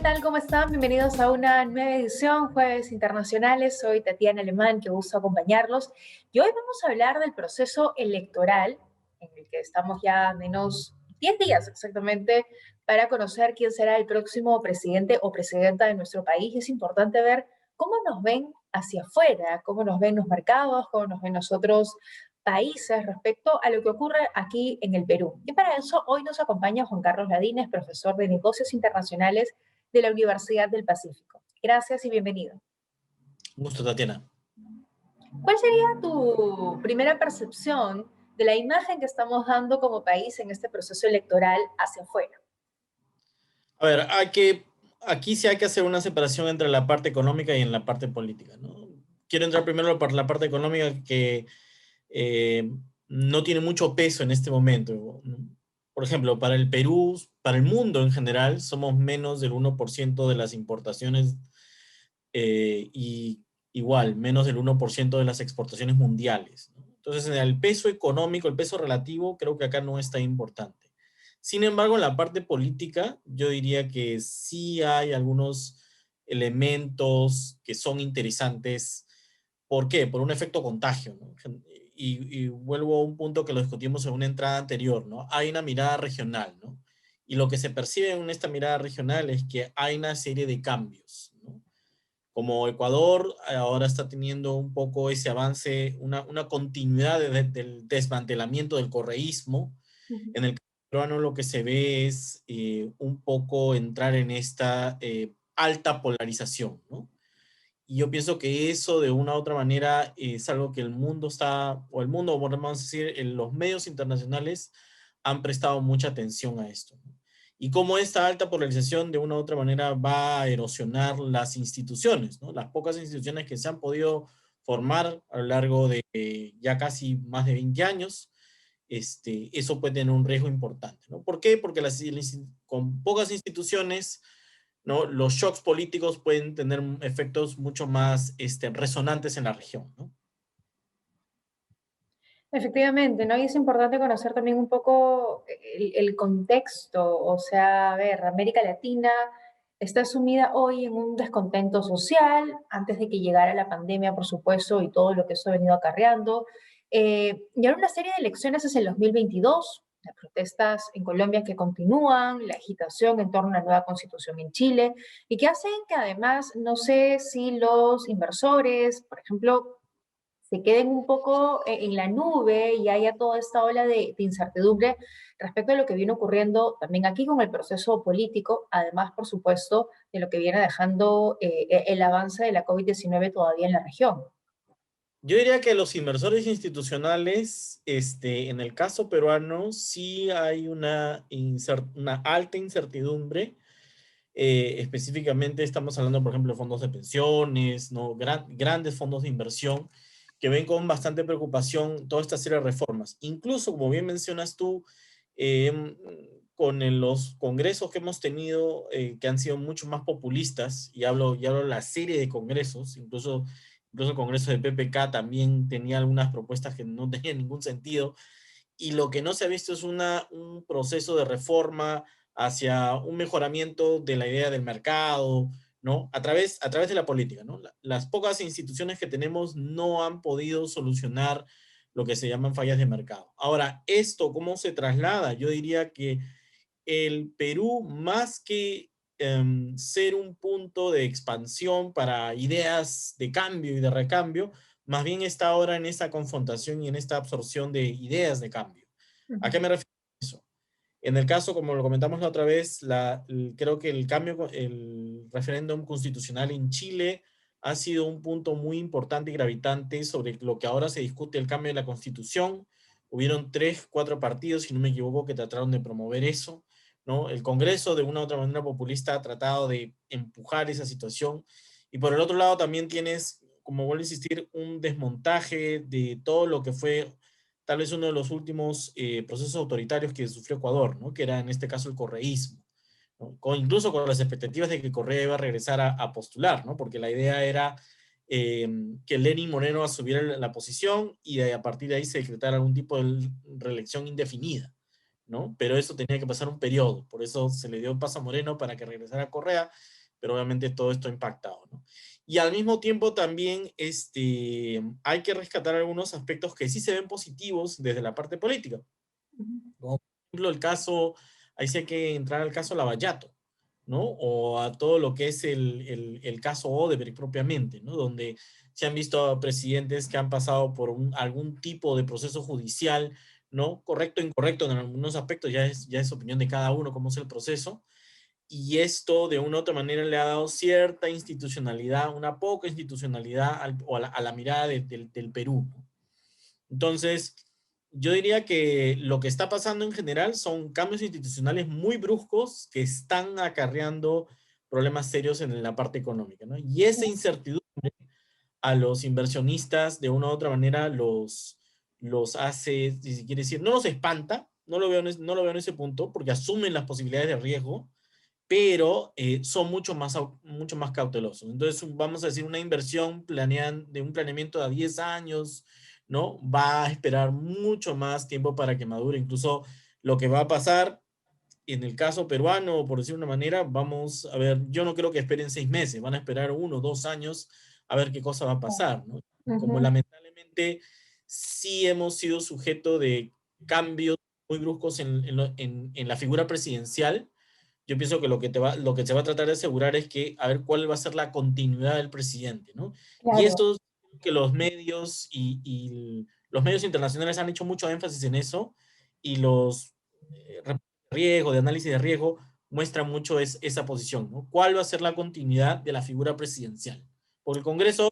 tal? ¿Cómo están? Bienvenidos a una nueva edición, Jueves Internacionales. Soy Tatiana Alemán, que gusto acompañarlos. Y hoy vamos a hablar del proceso electoral, en el que estamos ya a menos 10 días exactamente para conocer quién será el próximo presidente o presidenta de nuestro país. Es importante ver cómo nos ven hacia afuera, cómo nos ven los mercados, cómo nos ven nosotros países respecto a lo que ocurre aquí en el Perú. Y para eso hoy nos acompaña Juan Carlos Ladines, profesor de Negocios Internacionales de la Universidad del Pacífico. Gracias y bienvenido. Un gusto, Tatiana. ¿Cuál sería tu primera percepción de la imagen que estamos dando como país en este proceso electoral hacia afuera? A ver, aquí sí hay que hacer una separación entre la parte económica y en la parte política, ¿no? Quiero entrar primero por la parte económica que eh, no tiene mucho peso en este momento, ¿no? Por ejemplo, para el Perú, para el mundo en general, somos menos del 1% de las importaciones y igual, menos del 1% de las exportaciones mundiales, ¿no? Entonces, en el peso económico, el peso relativo, creo que acá no es tan importante. Sin embargo, en la parte política, yo diría que sí hay algunos elementos que son interesantes. ¿Por qué? Por un efecto contagio, ¿no? Y vuelvo a un punto que lo discutimos en una entrada anterior, ¿no? Hay una mirada regional, ¿no? Y lo que se percibe en esta mirada regional es que hay una serie de cambios, ¿no? Como Ecuador ahora está teniendo un poco ese avance, una continuidad del desmantelamiento del correísmo. En el caso peruano lo que se ve es un poco entrar en esta alta polarización, ¿no? Y yo pienso que eso de una u otra manera es algo que el mundo está, o el mundo, vamos a decir, en los medios internacionales han prestado mucha atención a esto, ¿no? Y cómo esta alta polarización de una u otra manera va a erosionar las instituciones, ¿no? Las pocas instituciones que se han podido formar a lo largo de ya casi más de 20 años, eso puede tener un riesgo importante, ¿no? ¿Por qué? Porque con pocas instituciones, ¿no? Los shocks políticos pueden tener efectos mucho más resonantes en la región, ¿no? Efectivamente, ¿no? Y es importante conocer también un poco el contexto, o sea, a ver, América Latina está sumida hoy en un descontento social, antes de que llegara la pandemia, por supuesto, y todo lo que eso ha venido acarreando. Y ahora una serie de elecciones es el 2022, las protestas en Colombia que continúan, la agitación en torno a la nueva constitución en Chile, y que hacen que además, no sé si los inversores, por ejemplo, se queden un poco en la nube y haya toda esta ola de incertidumbre respecto a lo que viene ocurriendo también aquí con el proceso político, además, por supuesto, de lo que viene dejando el avance de la COVID-19 todavía en la región. Yo diría que los inversores institucionales, en el caso peruano, sí hay una alta incertidumbre. Específicamente estamos hablando, por ejemplo, de fondos de pensiones, ¿no? Grandes fondos de inversión que ven con bastante preocupación toda esta serie de reformas. Incluso, como bien mencionas tú, eh, los congresos que hemos tenido, que han sido mucho más populistas, y hablo de la serie de congresos, incluso el congreso de PPK también tenía algunas propuestas que no tenían ningún sentido, y lo que no se ha visto es un proceso de reforma hacia un mejoramiento de la idea del mercado, ¿no? A través de la política, ¿no? Las pocas instituciones que tenemos no han podido solucionar lo que se llaman fallas de mercado. Ahora, ¿esto cómo se traslada? Yo diría que el Perú, más que ser un punto de expansión para ideas de cambio y de recambio, más bien está ahora en esta confrontación y en esta absorción de ideas de cambio. ¿A qué me refiero con eso? En el caso, como lo comentamos la otra vez, creo que el referéndum constitucional en Chile ha sido un punto muy importante y gravitante sobre lo que ahora se discute, el cambio de la constitución. Hubieron 3, 4 partidos, si no me equivoco, que trataron de promover eso, ¿no? El Congreso, de una u otra manera populista, ha tratado de empujar esa situación. Y por el otro lado también tienes, como vuelvo a insistir, un desmontaje de todo lo que fue tal vez uno de los últimos procesos autoritarios que sufrió Ecuador, ¿no? Que era en este caso el correísmo, ¿no? Incluso con las expectativas de que Correa iba a regresar a postular, ¿no? Porque la idea era que Lenín Moreno asumiera la posición y a partir de ahí se decretara algún tipo de reelección indefinida, ¿no? Pero eso tenía que pasar un periodo, por eso se le dio paso a Moreno para que regresara a Correa, pero obviamente todo esto ha impactado, ¿no? Y al mismo tiempo también hay que rescatar algunos aspectos que sí se ven positivos desde la parte política. Como por ejemplo el caso, ahí sí hay que entrar al caso Lavallato, ¿no? O a todo lo que es el caso Odebrecht propiamente, ¿no? Donde se han visto presidentes que han pasado por algún tipo de proceso judicial, ¿no? Correcto o incorrecto en algunos aspectos, ya es opinión de cada uno cómo es el proceso, y esto de una u otra manera le ha dado cierta institucionalidad, una poca institucionalidad a la mirada del Perú, ¿no? Entonces, yo diría que lo que está pasando en general son cambios institucionales muy bruscos que están acarreando problemas serios en la parte económica, ¿no? Y esa incertidumbre a los inversionistas de una u otra manera los hace, si se quiere decir, no los espanta, no lo veo en ese punto, porque asumen las posibilidades de riesgo, pero son mucho más cautelosos. Entonces, vamos a decir, una inversión de un planeamiento a 10 años, ¿no? Va a esperar mucho más tiempo para que madure. Incluso lo que va a pasar en el caso peruano, por decir una manera, vamos a ver, yo no creo que esperen 6 meses, van a esperar 1 o 2 años a ver qué cosa va a pasar, ¿no? Como Ujú. lamentablemente sí hemos sido sujeto de cambios muy bruscos en la figura presidencial, yo pienso que lo que se va a tratar de asegurar es que a ver cuál va a ser la continuidad del presidente, ¿no? Y Claro. esto que los medios y los medios internacionales han hecho mucho énfasis en eso, y los reportes de riesgo, de análisis de riesgo, muestran mucho esa posición, ¿no? ¿Cuál va a ser la continuidad de la figura presidencial? Porque el Congreso,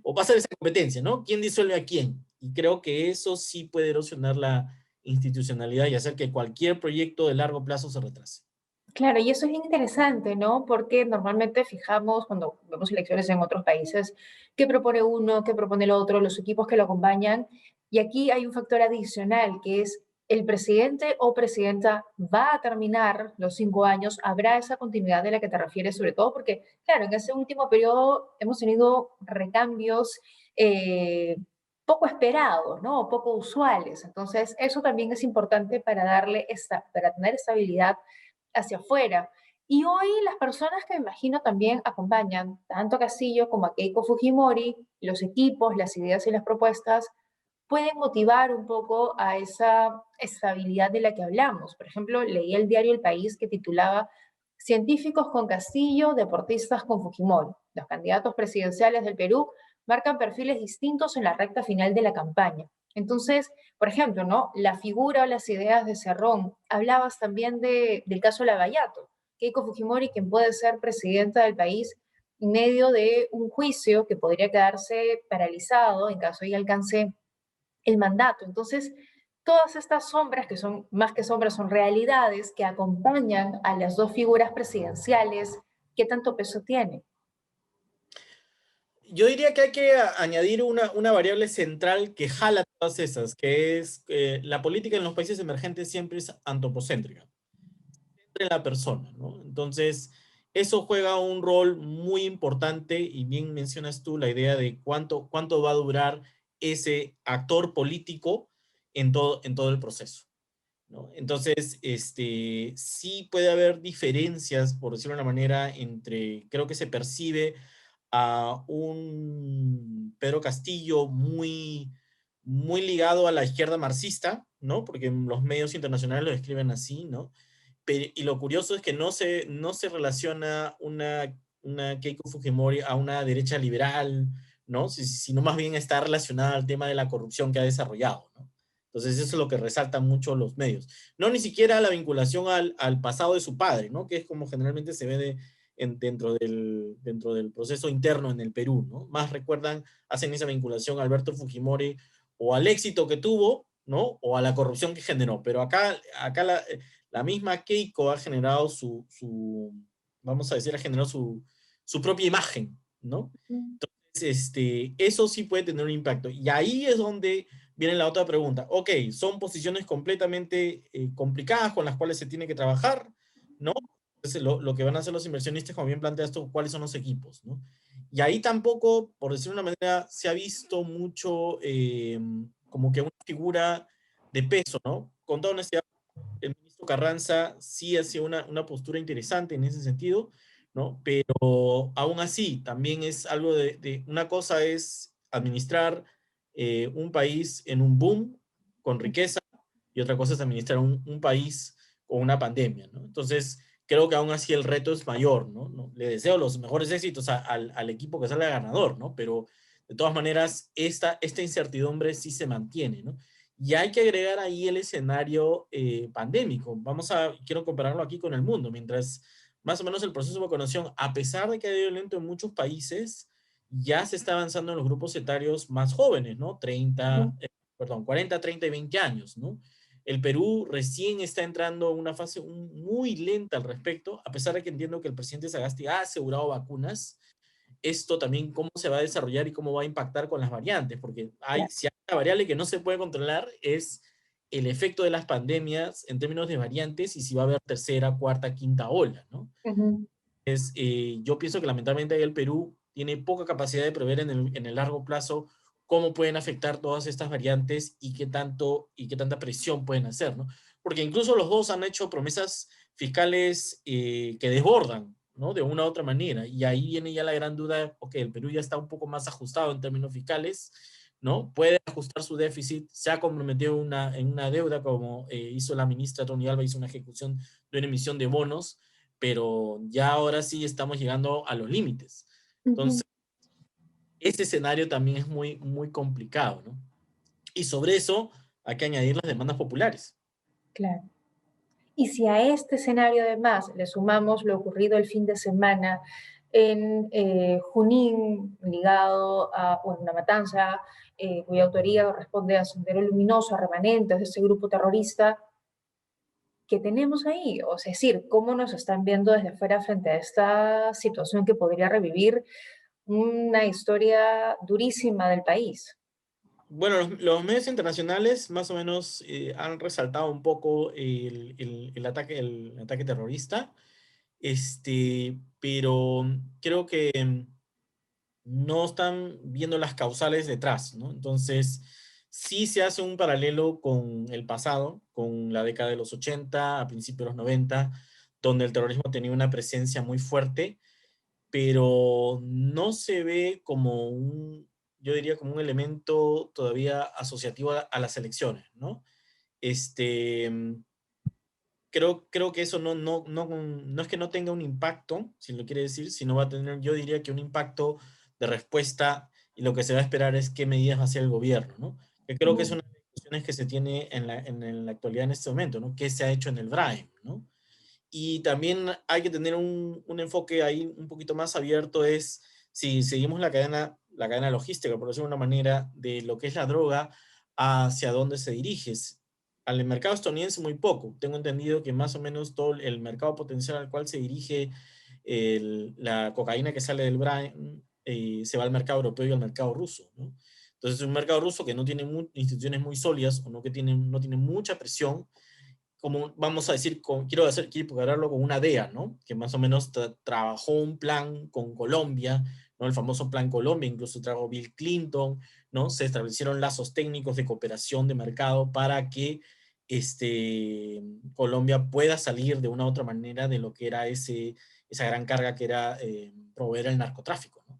o va a ser esa competencia, ¿no? ¿Quién disuelve a quién? Y creo que eso sí puede erosionar la institucionalidad y hacer que cualquier proyecto de largo plazo se retrase. Claro, y eso es bien interesante, ¿no? Porque normalmente fijamos, cuando vemos elecciones en otros países, qué propone uno, qué propone el otro, los equipos que lo acompañan. Y aquí hay un factor adicional, que es el presidente o presidenta va a terminar los 5 años, habrá esa continuidad de la que te refieres, sobre todo porque, claro, en ese último periodo hemos tenido recambios eh, poco esperados, ¿no? Poco usuales. Entonces, eso también es importante para para tener estabilidad hacia afuera. Y hoy las personas que me imagino también acompañan tanto a Castillo como a Keiko Fujimori, los equipos, las ideas y las propuestas, pueden motivar un poco a esa estabilidad de la que hablamos. Por ejemplo, leí el diario El País que titulaba Científicos con Castillo, deportistas con Fujimori. Los candidatos presidenciales del Perú marcan perfiles distintos en la recta final de la campaña. Entonces, por ejemplo, ¿no? La figura o las ideas de Cerrón. Hablabas también del caso Lavallato. Keiko Fujimori, quien puede ser presidenta del país en medio de un juicio que podría quedarse paralizado en caso de alcance el mandato. Entonces, todas estas sombras, que son más que sombras, son realidades que acompañan a las dos figuras presidenciales, ¿qué tanto peso tiene? Yo diría que hay que añadir una variable central que jala todas esas, que es la política en los países emergentes siempre es antropocéntrica, entre la persona, ¿no? Entonces, eso juega un rol muy importante y bien mencionas tú la idea de cuánto va a durar ese actor político en todo el proceso, ¿no? Entonces, sí puede haber diferencias, por decirlo de una manera, creo que se percibe a un Pedro Castillo muy ligado a la izquierda marxista, ¿no? Porque los medios internacionales lo describen así, ¿no? Y lo curioso es que no se relaciona una Keiko Fujimori a una derecha liberal, ¿no? Sino más bien está relacionada al tema de la corrupción que ha desarrollado, ¿no? Entonces eso es lo que resaltan mucho los medios. No ni siquiera la vinculación al pasado de su padre, ¿no? Que es como generalmente se ve dentro del proceso interno en el Perú, ¿no? Más recuerdan, hacen esa vinculación a Alberto Fujimori o al éxito que tuvo, ¿no? O a la corrupción que generó. Pero acá la misma Keiko ha generado vamos a decir, ha generado su propia imagen, ¿no? Eso sí puede tener un impacto. Y ahí es donde viene la otra pregunta. Ok, son posiciones completamente complicadas con las cuales se tiene que trabajar, ¿no? Entonces, lo que van a hacer los inversionistas, como bien planteas tú, cuáles son los equipos, ¿no? Y ahí tampoco, por decirlo de una manera, se ha visto mucho como que una figura de peso, ¿no? Con toda honestidad, el ministro Carranza sí hacía una postura interesante en ese sentido, ¿no? Pero aún así, también es algo una cosa es administrar un país en un boom con riqueza y otra cosa es administrar un país con una pandemia, ¿no? Entonces, creo que aún así el reto es mayor, ¿no? Le deseo los mejores éxitos al equipo que salga ganador, ¿no? Pero de todas maneras, esta incertidumbre sí se mantiene, ¿no? Y hay que agregar ahí el escenario pandémico. Quiero compararlo aquí con el mundo. Mientras más o menos el proceso de vacunación, a pesar de que ha ido lento en muchos países, ya se está avanzando en los grupos etarios más jóvenes, ¿no? 40, 30 y 20 años, ¿no? El Perú recién está entrando en una fase muy lenta al respecto, a pesar de que entiendo que el presidente Sagasti ha asegurado vacunas. Esto también cómo se va a desarrollar y cómo va a impactar con las variantes, porque si hay una variable que no se puede controlar es el efecto de las pandemias en términos de variantes y si va a haber tercera, cuarta, quinta ola, ¿no? Ujú. Yo pienso que lamentablemente ahí el Perú tiene poca capacidad de prever en el largo plazo cómo pueden afectar todas estas variantes y qué tanta presión pueden hacer, ¿no? Porque incluso los dos han hecho promesas fiscales que desbordan, ¿no? De una u otra manera. Y ahí viene ya la gran duda, ok, el Perú ya está un poco más ajustado en términos fiscales, ¿no? Puede ajustar su déficit, se ha comprometido en una deuda, como hizo la ministra Tony Alva, hizo una ejecución de una emisión de bonos, pero ya ahora sí estamos llegando a los límites. Ujú. Entonces, ese escenario también es muy complicado, ¿no? Y sobre eso hay que añadir las demandas populares. Claro. Y si a este escenario además le sumamos lo ocurrido el fin de semana en Junín, ligado a una matanza cuya autoría corresponde a Sendero Luminoso, a remanentes de ese grupo terrorista, ¿qué tenemos ahí? O sea, es decir, ¿cómo nos están viendo desde fuera frente a esta situación que podría revivir una historia durísima del país? Bueno, los medios internacionales más o menos han resaltado un poco el ataque terrorista, pero creo que no están viendo las causales detrás, ¿no? Entonces, sí se hace un paralelo con el pasado, con la década de los 80, a principios de los 90, donde el terrorismo tenía una presencia muy fuerte, pero no se ve como yo diría como un elemento todavía asociativo a las elecciones, ¿no? Este, creo que eso no es que no tenga un impacto, si lo quiere decir, sino va a tener, yo diría que un impacto de respuesta y lo que se va a esperar es qué medidas va a hacer el gobierno, ¿no? Que creo que es Ujú. una de las discusiones que se tiene en la actualidad en este momento, ¿no? ¿Qué se ha hecho en el BRAEM, ¿no? Y también hay que tener un enfoque ahí un poquito más abierto, es si seguimos la cadena logística, por decirlo de una manera, de lo que es la droga, hacia dónde se dirige. Al mercado estadounidense muy poco. Tengo entendido que más o menos todo el mercado potencial al cual se dirige la cocaína que sale del Brain se va al mercado europeo y al mercado ruso, ¿no? Entonces es un mercado ruso que no tiene instituciones muy sólidas o no tiene mucha presión, como vamos a decir, quiero compararlo con una DEA, ¿no? Que más o menos trabajó un plan con Colombia, ¿no? El famoso Plan Colombia, incluso trajo Bill Clinton, ¿no? Se establecieron lazos técnicos de cooperación de mercado para que Colombia pueda salir de una u otra manera de lo que era esa gran carga que era proveer el narcotráfico, ¿no?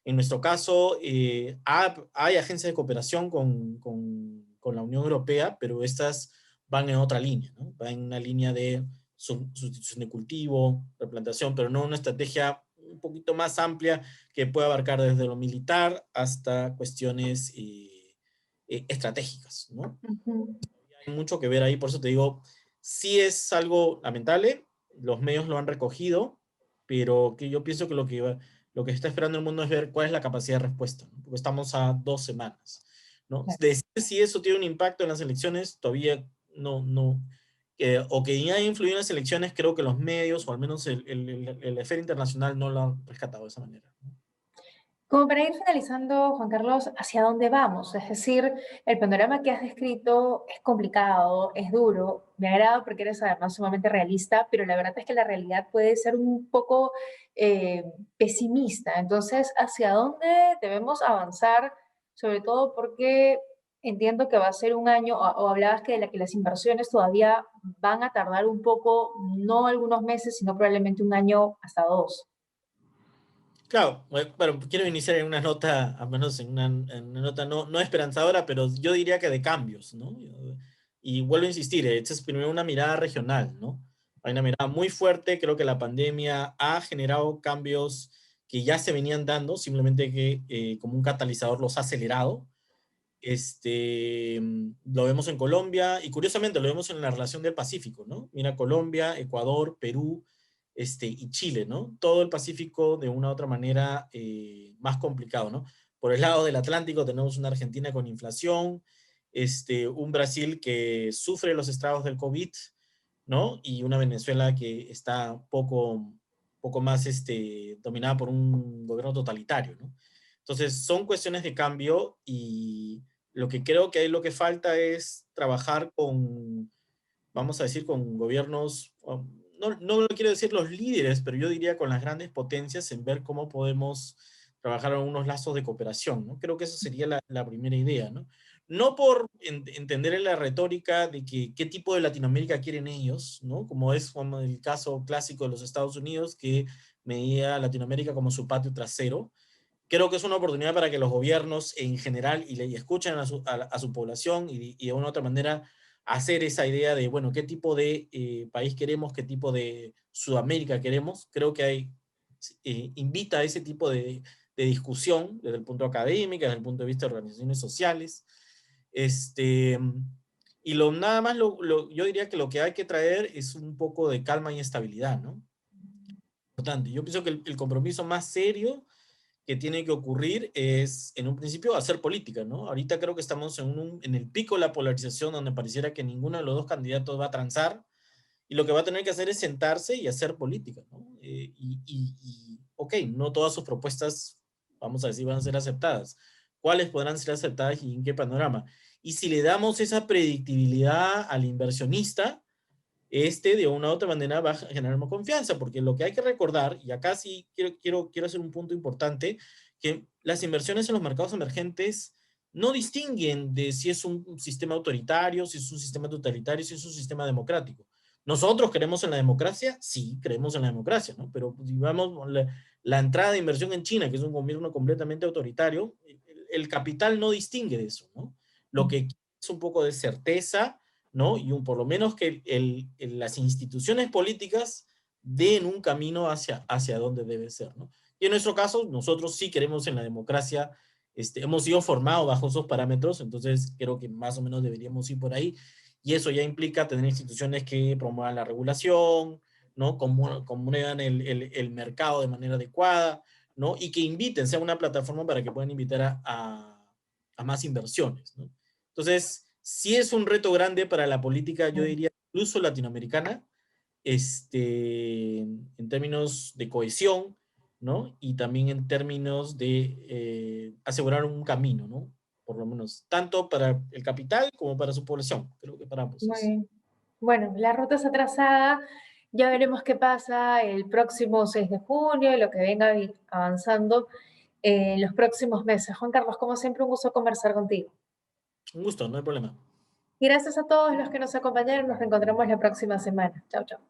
En nuestro caso, hay agencias de cooperación con la Unión Europea, pero estas van en otra línea, ¿no? Van en una línea de sustitución de cultivo, replantación, pero no una estrategia un poquito más amplia que pueda abarcar desde lo militar hasta cuestiones estratégicas, ¿no? Ujú. Hay mucho que ver ahí, por eso te digo, sí es algo lamentable, los medios lo han recogido, pero que yo pienso que lo que está esperando el mundo es ver cuál es la capacidad de respuesta, ¿no? Porque estamos a 2 semanas, ¿no? Decir si eso tiene un impacto en las elecciones, todavía no, o que ya ha influido en las elecciones, creo que los medios, o al menos el esfera internacional, no lo han rescatado de esa manera, ¿no? Como para ir finalizando, Juan Carlos, ¿hacia dónde vamos? Es decir, el panorama que has descrito es complicado, es duro. Me agrada porque eres además sumamente realista, pero la verdad es que la realidad puede ser un poco eh, pesimista. Entonces, ¿hacia dónde debemos avanzar? Sobre todo porque entiendo que va a ser un año, o hablabas que las inversiones todavía van a tardar un poco, no algunos meses, sino probablemente un año hasta dos. Claro, bueno, quiero iniciar en una nota, al menos en una nota no esperanzadora, pero yo diría que de cambios, ¿no? Y vuelvo a insistir, esta es primero una mirada regional, ¿no? Hay una mirada muy fuerte, creo que la pandemia ha generado cambios que ya se venían dando, simplemente que como un catalizador los ha acelerado. Lo vemos en Colombia y curiosamente lo vemos en la relación del Pacífico, ¿no? Mira Colombia, Ecuador, Perú, y Chile, ¿no? Todo el Pacífico de una u otra manera más complicado, ¿no? Por el lado del Atlántico tenemos una Argentina con inflación, un Brasil que sufre los estragos del COVID, ¿no? Y una Venezuela que está poco más dominada por un gobierno totalitario, ¿no? Entonces, son cuestiones de cambio y lo que creo que ahí lo que falta es trabajar con, vamos a decir, con gobiernos, no lo quiero decir los líderes, pero yo diría con las grandes potencias en ver cómo podemos trabajar en unos lazos de cooperación, ¿no? Creo que esa sería la primera idea, ¿no? No por entender en la retórica de que qué tipo de Latinoamérica quieren ellos, ¿no? Como es como el caso clásico de los Estados Unidos, que medía a Latinoamérica como su patio trasero. Creo que es una oportunidad para que los gobiernos en general y escuchen a su población y de una u otra manera hacer esa idea de, bueno, qué tipo de país queremos, qué tipo de Sudamérica queremos. Creo que invita a ese tipo de discusión desde el punto académico, desde el punto de vista de organizaciones sociales. Este, y nada más, yo diría que lo que hay que traer es un poco de calma y estabilidad, ¿no? Importante. Yo pienso que el compromiso más serio que tiene que ocurrir es, en un principio, hacer política, ¿no? Ahorita creo que estamos en el pico de la polarización, donde pareciera que ninguno de los dos candidatos va a transar, y lo que va a tener que hacer es sentarse y hacer política, ¿no? Ok, no todas sus propuestas, vamos a decir, van a ser aceptadas. ¿Cuáles podrán ser aceptadas y en qué panorama? Y si le damos esa predictibilidad al inversionista, de una u otra manera va a generar más confianza, porque lo que hay que recordar, y acá sí quiero hacer un punto importante, que las inversiones en los mercados emergentes no distinguen de si es un sistema autoritario, si es un sistema totalitario, si es un sistema democrático. Nosotros creemos en la democracia, sí, creemos en la democracia, ¿no? Pero digamos, la entrada de inversión en China, que es un gobierno completamente autoritario, el capital no distingue de eso, ¿no? Lo que es un poco de certeza, ¿no? Y por lo menos que las instituciones políticas den un camino hacia donde debe ser, ¿no? Y en nuestro caso, nosotros sí queremos en la democracia, hemos sido formados bajo esos parámetros, entonces creo que más o menos deberíamos ir por ahí, y eso ya implica tener instituciones que promuevan la regulación, ¿no? Comunican el mercado de manera adecuada, ¿no? Y que inviten, sea una plataforma para que puedan invitar a más inversiones, ¿no? Entonces, sí es un reto grande para la política, yo diría, incluso latinoamericana, en términos de cohesión, ¿no? Y también en términos de asegurar un camino, ¿no? Por lo menos, tanto para el capital como para su población. Creo que para ambos Muy es. bien. Bueno, la ruta está trazada, ya veremos qué pasa el próximo 6 de junio y lo que venga avanzando en los próximos meses. Juan Carlos, como siempre, un gusto conversar contigo. Un gusto, no hay problema. Y gracias a todos los que nos acompañaron, nos reencontramos la próxima semana. Chao, chao.